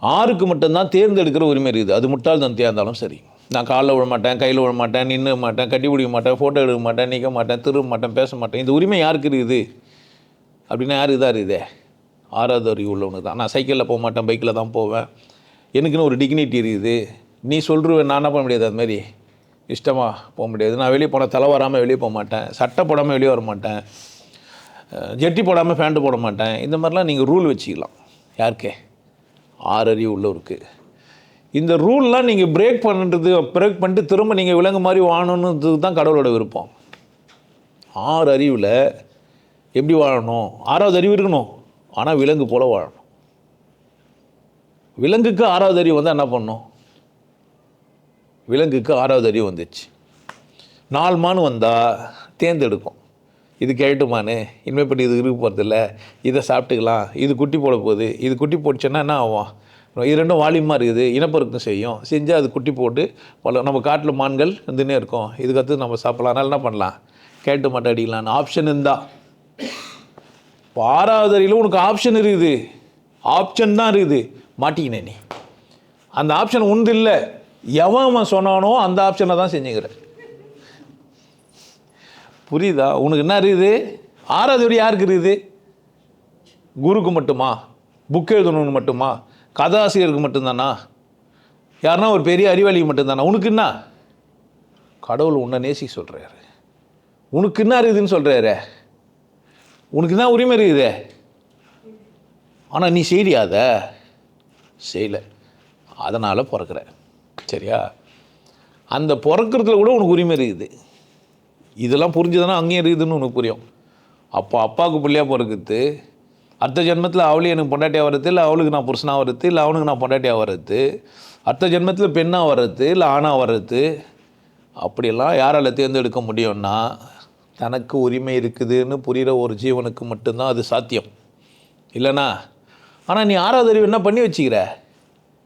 6க்கு மட்டும்தான் தேர்ந்தெடுக்கிற உரிமை இருக்குது. அது முட்டாள் தந்தையாக இருந்தாலும் சரி. நான் காலில் விழ மாட்டேன், கையில் விழ மாட்டேன், நின்று மாட்டேன், கட்டி பிடிக்க மாட்டேன், ஃபோட்டோ எடுக்க மாட்டேன், நிற்க மாட்டேன், திரும்ப மாட்டேன், பேச மாட்டேன். இந்த உரிமை யாருக்கு இருக்குது அப்படின்னா யாருக்கு தான் இருக்குதே? 6வது அறிவு உள்ளவனுக்கு தான். நான் சைக்கிளில் போக மாட்டேன், பைக்கில் தான் போவேன், எனக்குன்னு ஒரு டிக்னிட்டி இருக்குது. நீ சொல்லுவேன், நான் என்ன பண்ண முடியாது? அதுமாதிரி இஷ்டமாக போக முடியாது. நான் வெளியே போனால் தலை வராமல் வெளியே போக மாட்டேன், சட்டை போடாமல் வெளியே வர மாட்டேன், ஜெட்டி போடாமல் பேண்ட்டு போட மாட்டேன். இந்த மாதிரிலாம் நீங்கள் ரூல் வச்சுக்கலாம். யாருக்கே? 6 அறிவு உள்ளவருக்கு. இந்த ரூல்லாம் நீங்கள் பிரேக் பண்ணிட்டு திரும்ப நீங்கள் விலங்கு மாதிரி வாழணுன்றது தான் கடவுளோட விருப்பம். 6 அறிவில் எப்படி வாழணும்? 6வது அறிவு இருக்கணும், ஆனால் விலங்கு போல் வாழணும். விலங்குக்கு 6வது அறிவு வந்தால் என்ன பண்ணணும்? விலங்குக்கு 6வது அறிவு வந்துச்சு. 4 மான் வந்தால் தேர்ந்தெடுக்கும். இது கேட்டுமானு இனிமேல் பண்ணி இது இருக்க போகிறதில்ல, இதை சாப்பிட்டுக்கலாம், இது குட்டி போட போகுது, இது குட்டி போட்டுச்சுன்னா என்ன ஆகும்? இது ரெண்டும் வாலியமாக இருக்குது, இனப்பெருக்கம் செய்யும், செஞ்சு அது குட்டி போட்டு நம்ம காட்டில் மான்கள் வந்துன்னே இருக்கும். இதுக்கடுத்து நம்ம சாப்பிட்லாம். அதனால் என்ன பண்ணலாம்? கேட்டு மாட்டை அடிக்கலான்னு ஆப்ஷன் இருந்தால். இப்போ 6வது அறிவில் உனக்கு ஆப்ஷன் இருக்குது, ஆப்ஷன் தான் இருக்குது. மாட்டிக்கினே நீ அந்த ஆப்ஷன் உண்டு இல்லை. எவன் சொன்னானோ அந்த ஆப்ஷனை தான் செஞ்சுக்கிற. புரியுதா? உனக்கு என்ன இருக்குது? 6வது அறிவு யாருக்கு இருக்குது? குருக்கு மட்டுமா? புக் எழுதணுன்னு மட்டுமா? கதாசிரியருக்கு மட்டும்தானா? யாருன்னா ஒரு பெரிய அறிவாளிக்கு மட்டும்தானா? உனக்கு என்ன? கடவுள் உன்னை நேசி சொல்கிறாரு. உனக்கு என்ன இருக்குதுன்னு சொல்கிறாரு. உனக்கு என்ன உரிமை இருக்குது? ஆனால் நீ செய்யாத செய்யலை, அதனால் பிறக்கிற. சரியா? அந்த பிறக்கிறதுல கூட உனக்கு உரிமை இருக்குது. இதெல்லாம் புரிஞ்சுதானே அங்கேயும் இருக்குதுன்னு உனக்கு புரியும். அப்போ அப்பாவுக்கு பிள்ளையாக பிறகுது, அடுத்த ஜென்மத்தில் அவளையும் எனக்கு பொண்டாட்டியாக வர்றது, இல்லை அவளுக்கு நான் புருஷனாக வர்றது, இல்லை அவனுக்கு நான் பொண்டாட்டியாக வர்றது, அடுத்த ஜென்மத்தில் பெண்ணாக வர்றது, இல்லை ஆணாக வர்றது, அப்படியெல்லாம் யாரால் தேர்ந்தெடுக்க முடியும்னா தனக்கு உரிமை இருக்குதுன்னு புரிகிற ஒரு ஜீவனுக்கு மட்டும்தான் அது சாத்தியம். இல்லைனா ஆனால் நீ 6வது அறிவு என்ன பண்ணி வச்சுக்கிற?